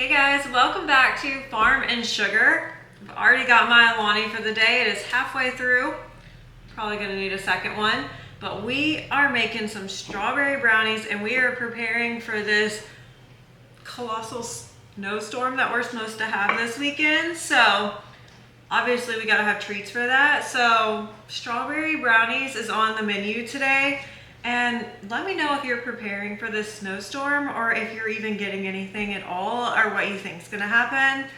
Hey guys, welcome back to Farm and Sugar. I've already got my Alani for the day. It is halfway through. Probably gonna need a second one. But we are making some strawberry brownies and we are preparing for this colossal snowstorm that we're supposed to have this weekend. So obviously we gotta have treats for that. So strawberry brownies is on the menu today. And let me know if you're preparing for this snowstorm or if you're even getting anything at all or what you think is gonna happen.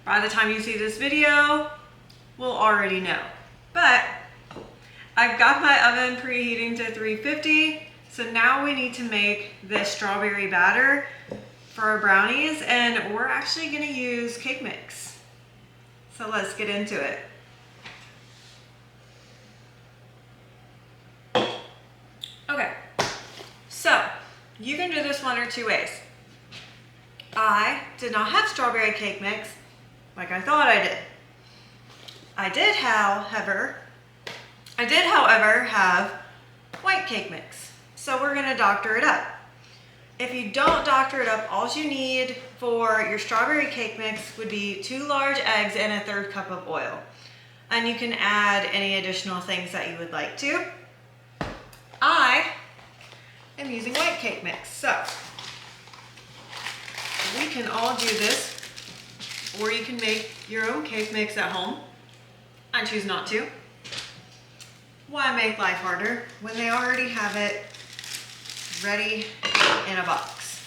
By the time you see this video, we'll already know. But I've got my oven preheating to 350. So now we need to make this strawberry batter for our brownies, and we're actually gonna use cake mix. So let's get into it. Okay, so you can do this one or two ways. I did not have strawberry cake mix like I thought I did. I did, however, have white cake mix. So we're gonna doctor it up. If you don't doctor it up, all you need for your strawberry cake mix would be 2 large eggs and a 1/3 cup of oil. And you can add any additional things that you would like to. I am using white cake mix, so we can all do this, or you can make your own cake mix at home. I choose not to. Why make life harder when they already have it ready in a box?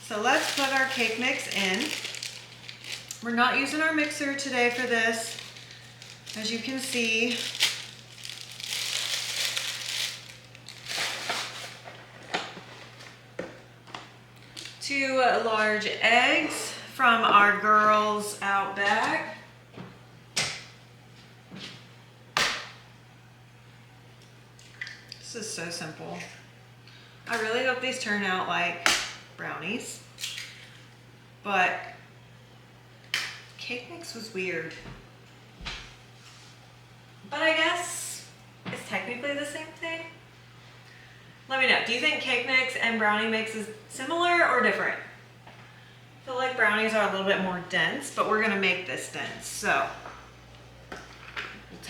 So let's put our cake mix in. We're not using our mixer today for this. As you can see, 2 large eggs from our girls out back. This is so simple. I really hope these turn out like brownies, but cake mix was weird. But I guess it's technically the same thing. Let me know, do you think cake mix and brownie mix is similar or different? I feel like brownies are a little bit more dense, but we're gonna make this dense. So we'll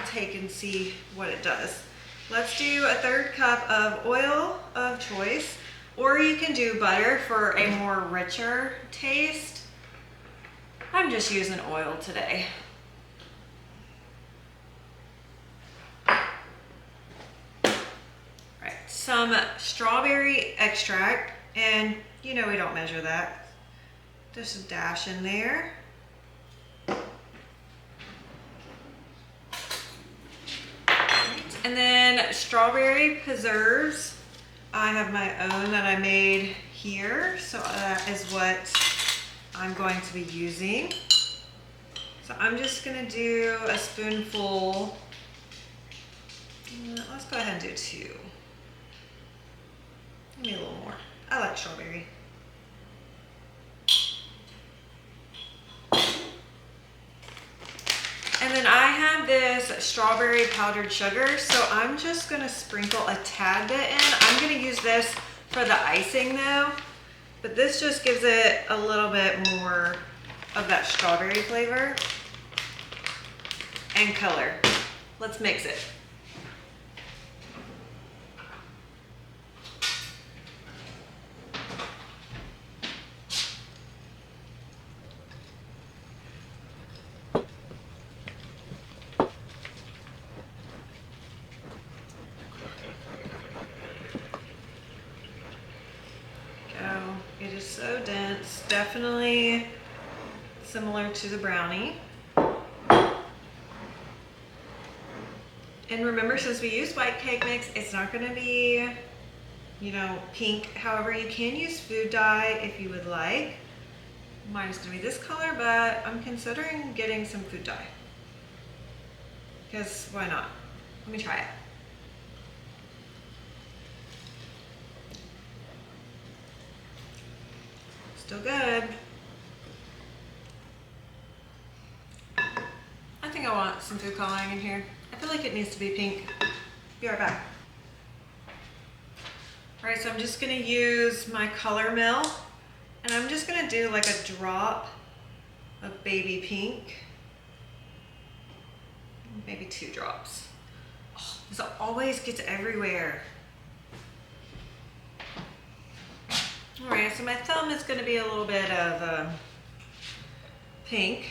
take and see what it does. Let's do a 1/3 cup of oil of choice, or you can do butter for a more richer taste. I'm just using oil today. Some strawberry extract, and you know we don't measure that. Just a dash in there. And then strawberry preserves. I have my own that I made here, so that is what I'm going to be using. So I'm just gonna do a spoonful. Let's go ahead and do 2. Maybe a little more. I like strawberry. And then I have this strawberry powdered sugar, so I'm just gonna sprinkle a tad bit in. I'm gonna use this for the icing though, but this just gives it a little bit more of that strawberry flavor and color. Let's mix it. It is so dense, definitely similar to the brownie. And remember, since we use white cake mix, it's not gonna be, you know, pink. However, you can use food dye if you would like. Mine is gonna be this color, but I'm considering getting some food dye. Because why not? Let me try it. Still good. I think I want some food coloring in here. I feel like it needs to be pink. Be right back. All right, so I'm just gonna use my color mill And I'm just gonna do like a drop of baby pink. Maybe 2 drops. Oh, this always gets everywhere. All right, so my thumb is gonna be a little bit of pink.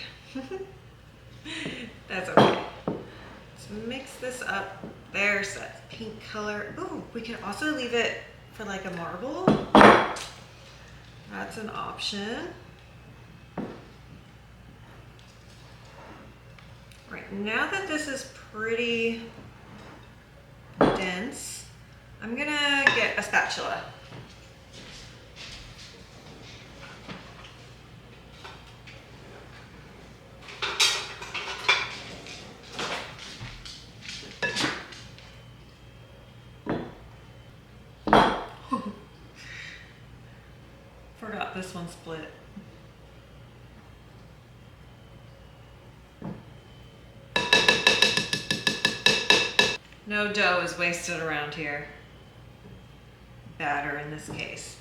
That's okay. Let's mix this up. There's that pink color. Ooh, we can also leave it for like a marble. That's an option. Right, now that this is pretty dense, I'm gonna get a spatula. Forgot this one split. No dough is wasted around here. Batter in this case.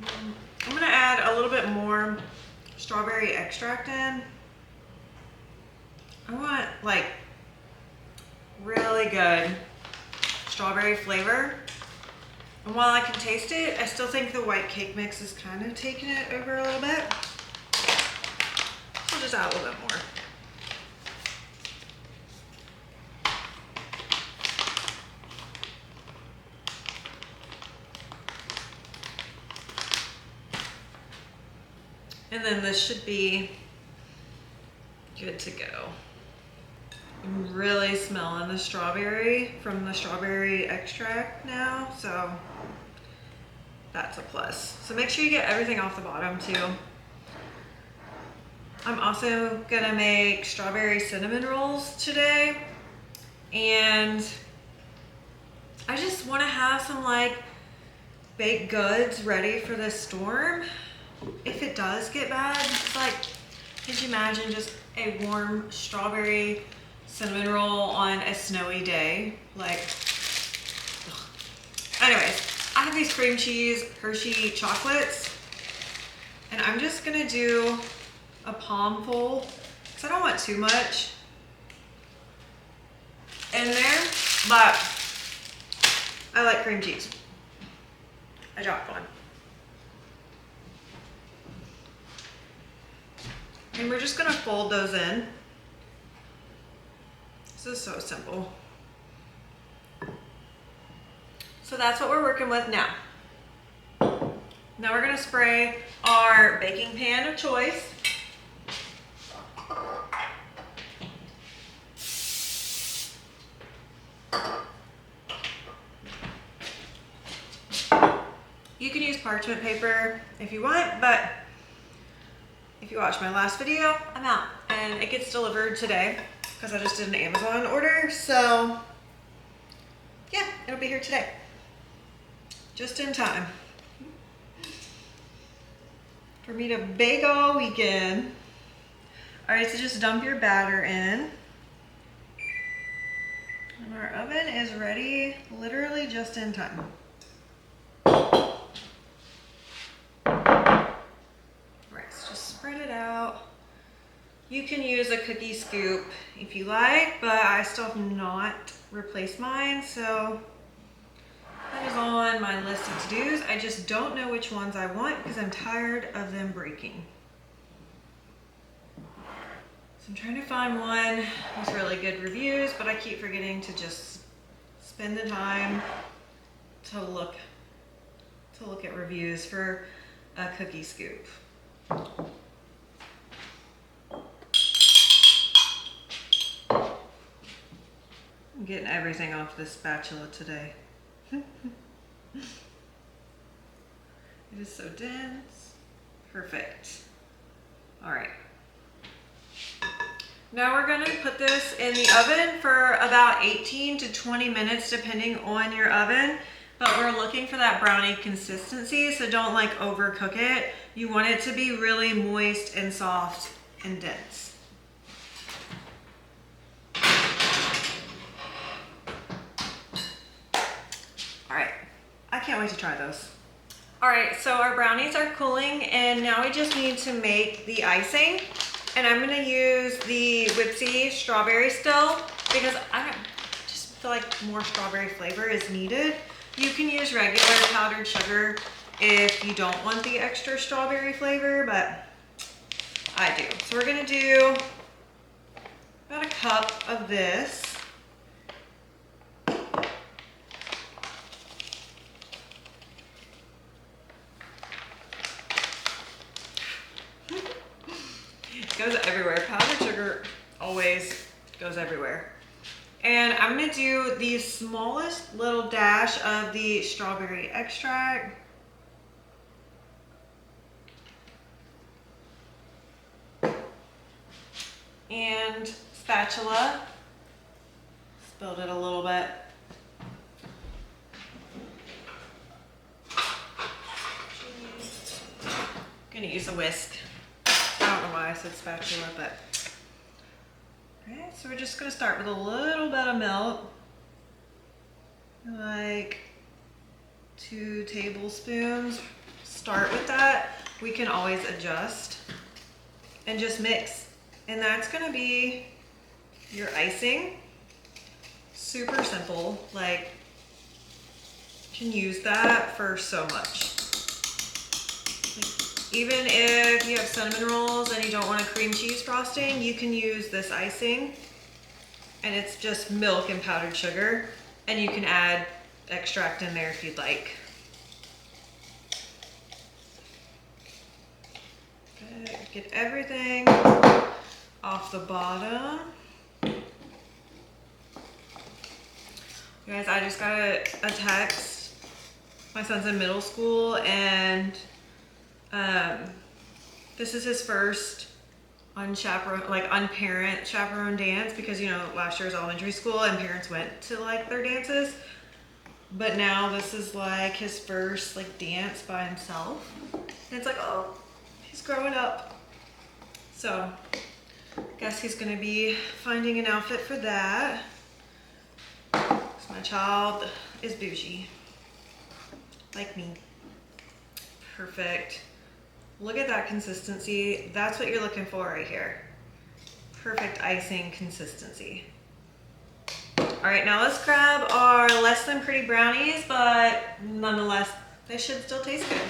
I'm gonna add a little bit more strawberry extract in. I want like really good strawberry flavor. And while I can taste it, I still think the white cake mix is kind of taking it over a little bit. So just add a little bit more. And then this should be good to go. I'm really smelling the strawberry from the strawberry extract now, so that's a plus. So make sure you get everything off the bottom too. I'm also gonna make strawberry cinnamon rolls today, and I just wanna have some like baked goods ready for this storm. If it does get bad, it's like, could you imagine just a warm strawberry cinnamon roll on a snowy day? Like, ugh. Anyways, I have these cream cheese Hershey chocolates, and I'm just gonna do a palm full, because I don't want too much in there, but I like cream cheese. I dropped one. And we're just gonna fold those in. This is so simple. So that's what we're working with now. Now we're gonna spray our baking pan of choice. You can use parchment paper if you want, but if you watched my last video, I'm out, and it gets delivered today because I just did an Amazon order. So yeah, it'll be here today, just in time for me to bake all weekend. All right, so just dump your batter in, and our oven is ready literally just in time. Spread it out. You can use a cookie scoop if you like, but I still have not replaced mine, so that is on my list of to-dos. I just don't know which ones I want because I'm tired of them breaking. So I'm trying to find one with really good reviews, but I keep forgetting to just spend the time to look at reviews for a cookie scoop. I'm getting everything off this spatula today. It is so dense. Perfect. All right. Now we're gonna put this in the oven for about 18 to 20 minutes, depending on your oven. But we're looking for that brownie consistency, so don't like overcook it. You want it to be really moist and soft and dense. can't wait to try those. All right, so our brownies are cooling and now we just need to make the icing. And I'm gonna use the Whipsy strawberry still because I just feel like more strawberry flavor is needed. You can use regular powdered sugar if you don't want the extra strawberry flavor, but I do. So we're gonna do about a cup of this. It goes everywhere. Powdered sugar always goes everywhere. And I'm gonna do the smallest little dash of the strawberry extract. And spatula. Spilled it a little bit. Gonna use a whisk. I don't know why I said spatula, but. Alright, so we're just gonna start with a little bit of milk. Like 2 tablespoons. Start with that. We can always adjust and just mix. And that's gonna be your icing. Super simple, like you can use that for so much. Like, even if you have cinnamon rolls and you don't want a cream cheese frosting, you can use this icing. And it's just milk and powdered sugar. And you can add extract in there if you'd like. Okay, get everything off the bottom. You guys, I just got a text. My son's in middle school and this is his first unparent chaperone dance because, you know, last year was elementary school and parents went to like their dances. But now this is like his first like dance by himself. And it's like, oh, he's growing up. So I guess he's gonna be finding an outfit for that. My child is bougie, like me. Perfect. Look at that consistency. That's what you're looking for right here. Perfect icing consistency. All right, now let's grab our less than pretty brownies, but nonetheless, they should still taste good.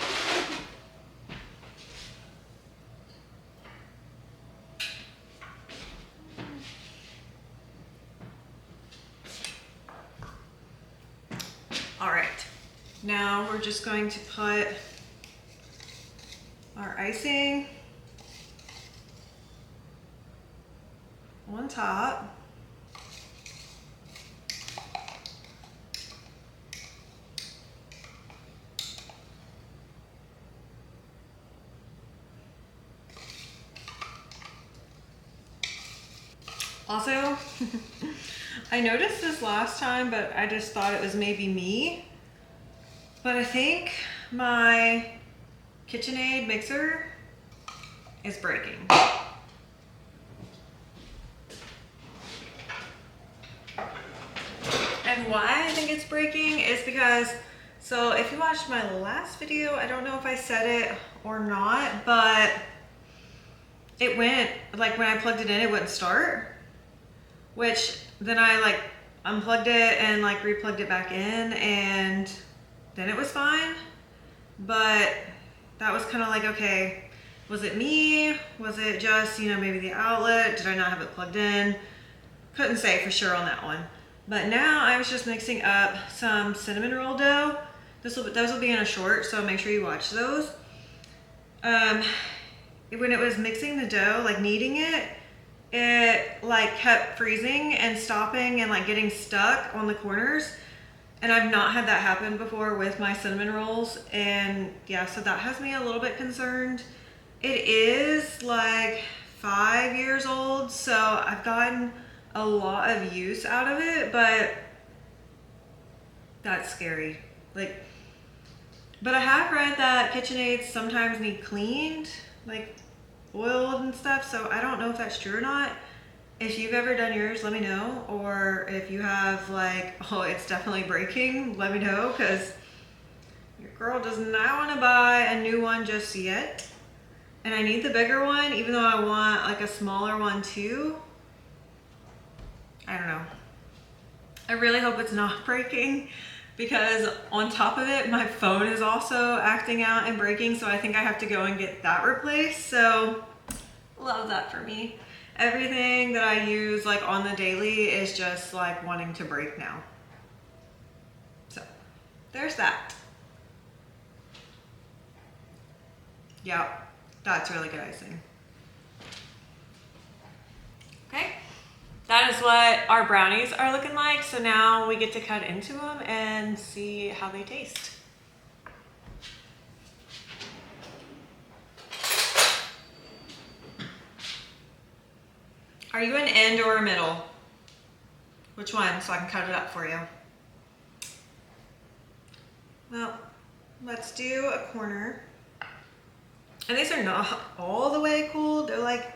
All right, now we're just going to put our icing on top. Also, I noticed this last time, but I just thought it was maybe me. But I think my KitchenAid mixer is breaking. And why I think it's breaking is because, so if you watched my last video, I don't know if I said it or not, but it went, like when I plugged it in, it wouldn't start. Which then I like unplugged it and like replugged it back in and then it was fine. But that was kind of like, okay, was it me? Was it just, you know, maybe the outlet? Did I not have it plugged in? Couldn't say for sure on that one. But now I was just mixing up some cinnamon roll dough. Those will be in a short, so make sure you watch those. When it was mixing the dough, like kneading it, it like kept freezing and stopping and like getting stuck on the corners. And I've not had that happen before with my cinnamon rolls. And yeah, so that has me a little bit concerned. It is like 5 years old, so I've gotten a lot of use out of it, but that's scary. Like, but I have read that KitchenAids sometimes need cleaned, like oiled and stuff, so I don't know if that's true or not. If you've ever done yours, let me know. Or if you have like, oh, it's definitely breaking, let me know, because Your girl does not want to buy a new one just yet. And I need the bigger one, even though I want like a smaller one too. I don't know. I really hope it's not breaking, because on top of it, my phone is also acting out and breaking, so I think I have to go and get that replaced. So love that for me. Everything that I use like on the daily is just like wanting to break now. So there's that. Yep. That's really good icing. Okay, that is what our brownies are looking like. So now we get to cut into them and see how they taste. Are you an end or a middle? Which one, so I can cut it up for you? Well, let's do a corner. And these are not all the way cooled, they're like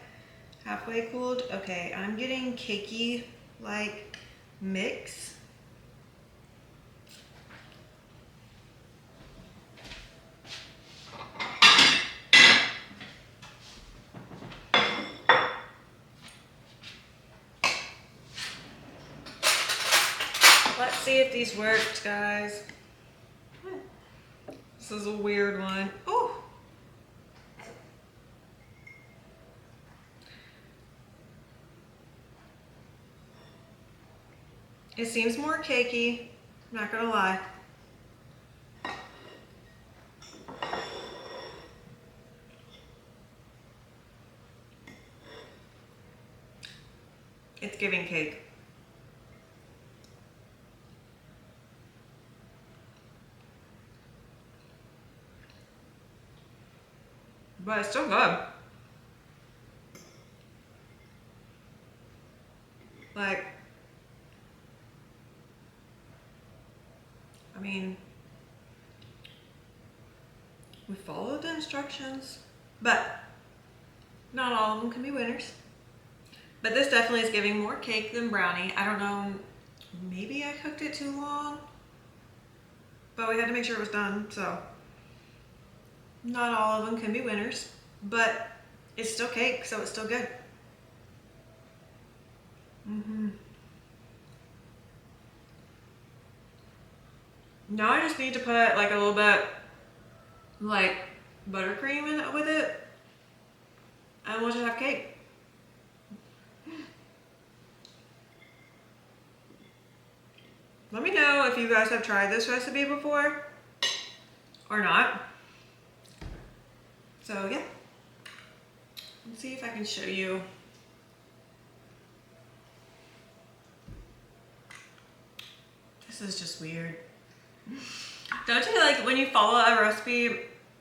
halfway cooled. Okay, I'm getting cakey like mix. Let's see if these worked, guys. This is a weird one. Ooh. It seems more cakey, I'm not gonna lie. It's giving cake. But it's still good. Like, I mean, we followed the instructions, but not all of them can be winners. But this definitely is giving more cake than brownie. I don't know, maybe I cooked it too long, but we had to make sure it was done, so not all of them can be winners, but it's still cake, so it's still good. Now I just need to put like a little bit like buttercream in it with it, and we'll just have cake. Let me know if you guys have tried this recipe before or not. So yeah, let's see if I can show you. This is just weird. Don't you like when you follow a recipe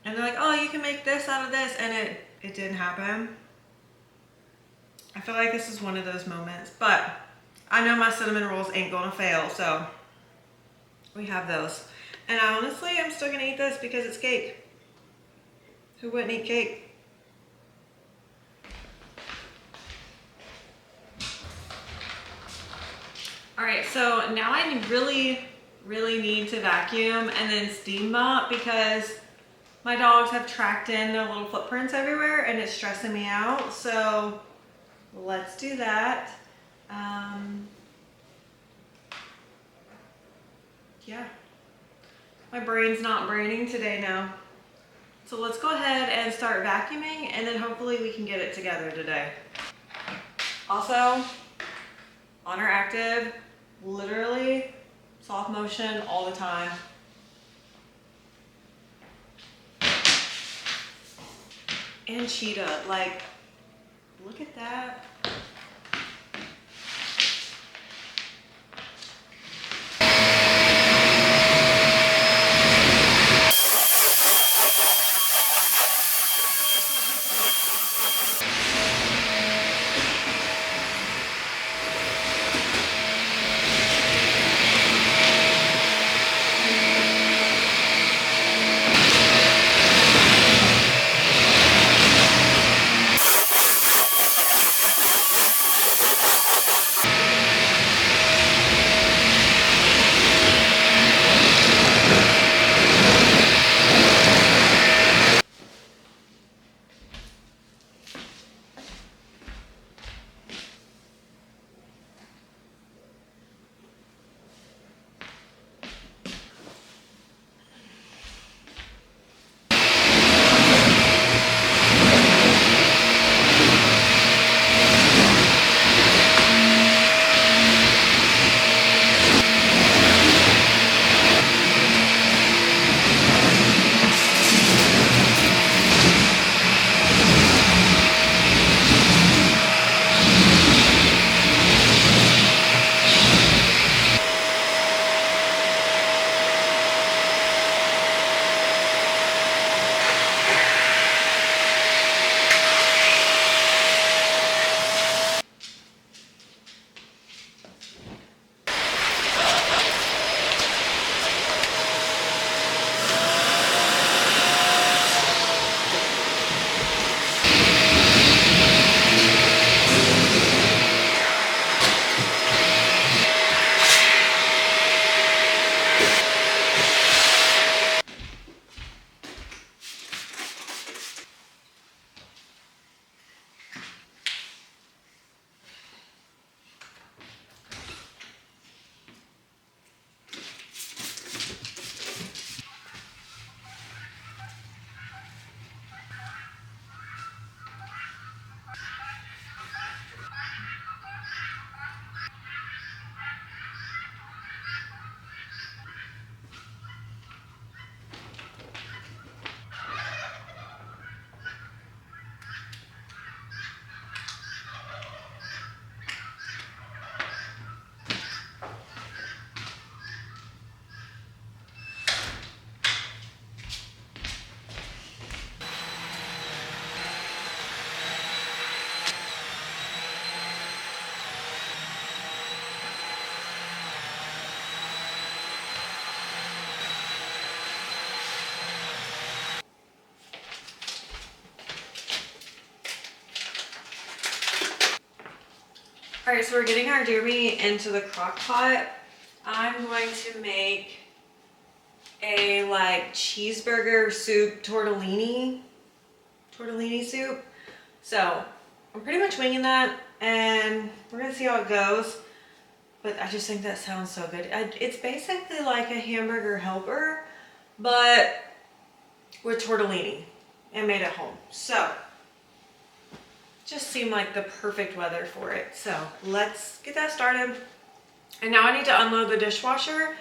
and they're like, oh, you can make this out of this, and it didn't happen? I feel like this is one of those moments, but I know my cinnamon rolls ain't gonna fail, so we have those. And honestly, I'm still gonna eat this because it's cake. Who wouldn't eat cake? All right, so now I really need to vacuum and then steam mop, because my dogs have tracked in their little footprints everywhere and it's stressing me out. So let's do that. Yeah, my brain's not braining today now. So let's go ahead and start vacuuming, and then hopefully we can get it together today. Also, on our active, literally soft motion all the time. And cheetah, like, look at that. All right, so we're getting our deer meat into the crock pot. I'm going to make a like cheeseburger soup tortellini soup. So I'm pretty much winging that and we're gonna see how it goes. But I just think that sounds so good. It's basically like a hamburger helper, but with tortellini and made at home. So just seemed like the perfect weather for it. So let's get that started. And now I need to unload the dishwasher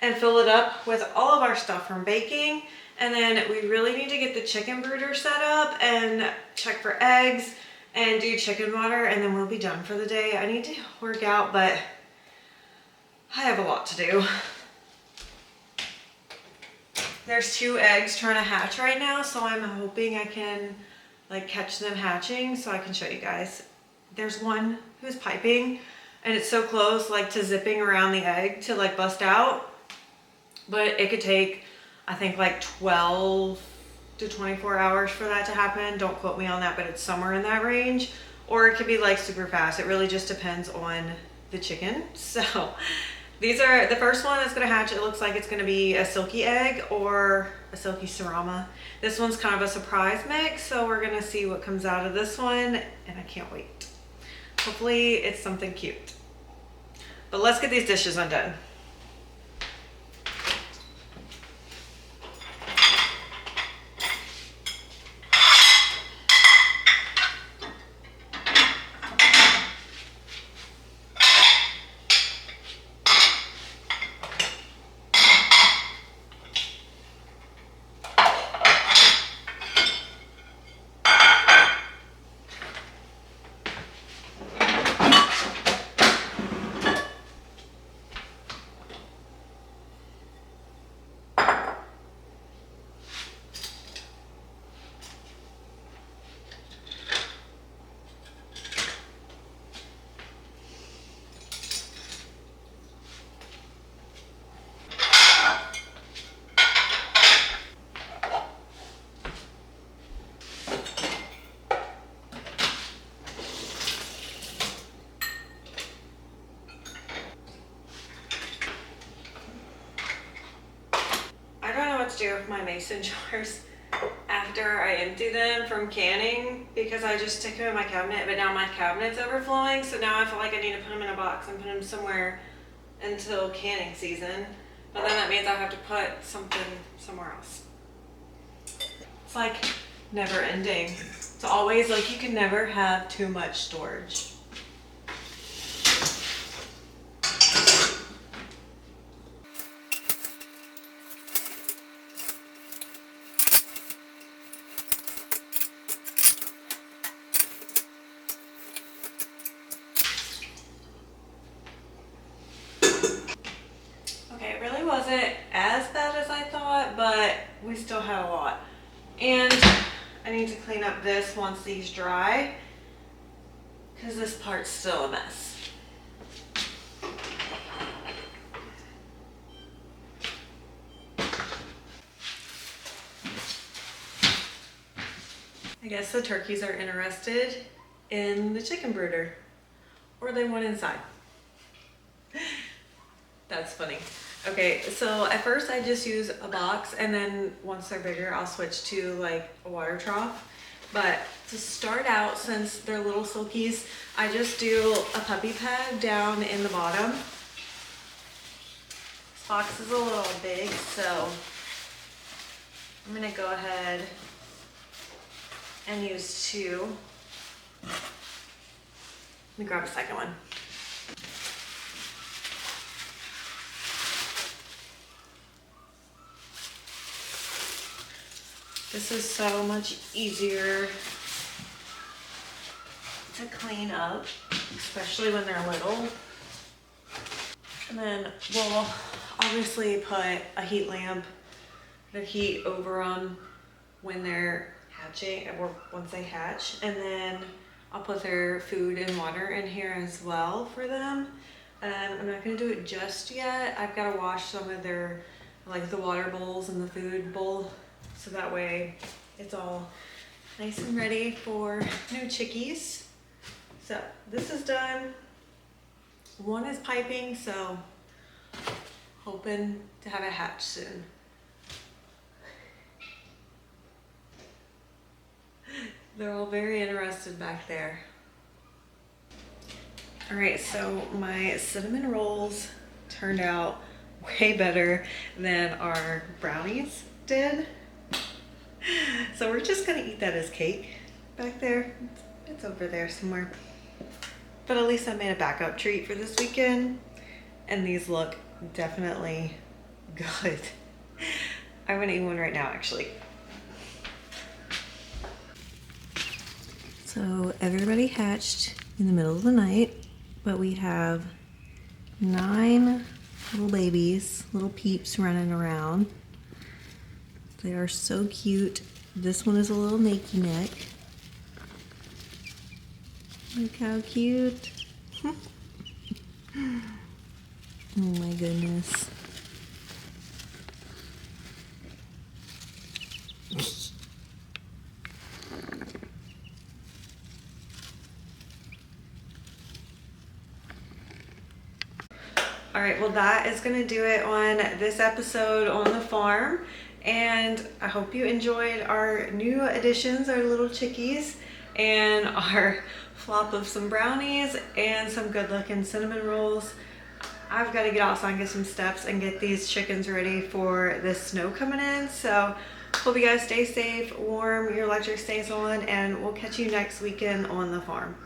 and fill it up with all of our stuff from baking. And then we really need to get the chicken brooder set up and check for eggs and do chicken water, and then we'll be done for the day. I need to work out, but I have a lot to do. There's 2 eggs trying to hatch right now, so I'm hoping I can like catch them hatching so I can show you guys. There's one who's piping and it's so close like to zipping around the egg to like bust out, but it could take I think like 12 to 24 hours for that to happen. Don't quote me on that, but it's somewhere in that range, or it could be like super fast. It really just depends on the chicken. So these are the first one that's gonna hatch. It looks like it's gonna be a silky egg or a silky serrama. This one's kind of a surprise mix, so we're gonna see what comes out of this one, and I can't wait. Hopefully it's something cute. But let's get these dishes undone. To do with my mason jars after I empty them from canning, because I just stick them in my cabinet, but now my cabinet's overflowing, so now I feel like I need to put them in a box and put them somewhere until canning season, but then that means I have to put something somewhere else. It's like never ending. It's always like you can never have too much storage. Wasn't as bad as I thought, but we still had a lot. And I need to clean up this once these dry, because this part's still a mess. I guess the turkeys are interested in the chicken brooder, or they want inside. That's funny. Okay, so at first I just use a box, and then once they're bigger, I'll switch to like a water trough. But to start out, since they're little silkies, I just do a puppy pad down in the bottom. This box is a little big, so I'm gonna go ahead and use 2. Let me grab a second one. This is so much easier to clean up, especially when they're little. And then we'll obviously put a heat lamp, the heat over them when they're hatching, or once they hatch. And then I'll put their food and water in here as well for them. I'm not gonna do it just yet. I've gotta wash some of their, like the water bowls and the food bowl, so that way it's all nice and ready for new chickies. So this is done. One is piping, so hoping to have it hatch soon. They're all very interested back there. All right, so my cinnamon rolls turned out way better than our brownies did. So we're just gonna eat that as cake back there. It's over there somewhere. But at least I made a backup treat for this weekend, and these look definitely good. I'm gonna eat one right now, actually. So everybody hatched in the middle of the night, but we have 9 little babies, little peeps running around. They are so cute. This one is a little nakey neck. Look how cute. Oh my goodness. All right, well that is gonna do it on this episode on the farm. And I hope you enjoyed our new additions, our little chickies, and our flop of some brownies and some good looking cinnamon rolls. I've got to get outside and get some steps and get these chickens ready for the snow coming in. So hope you guys stay safe, warm, your electric stays on, and we'll catch you next weekend on the farm.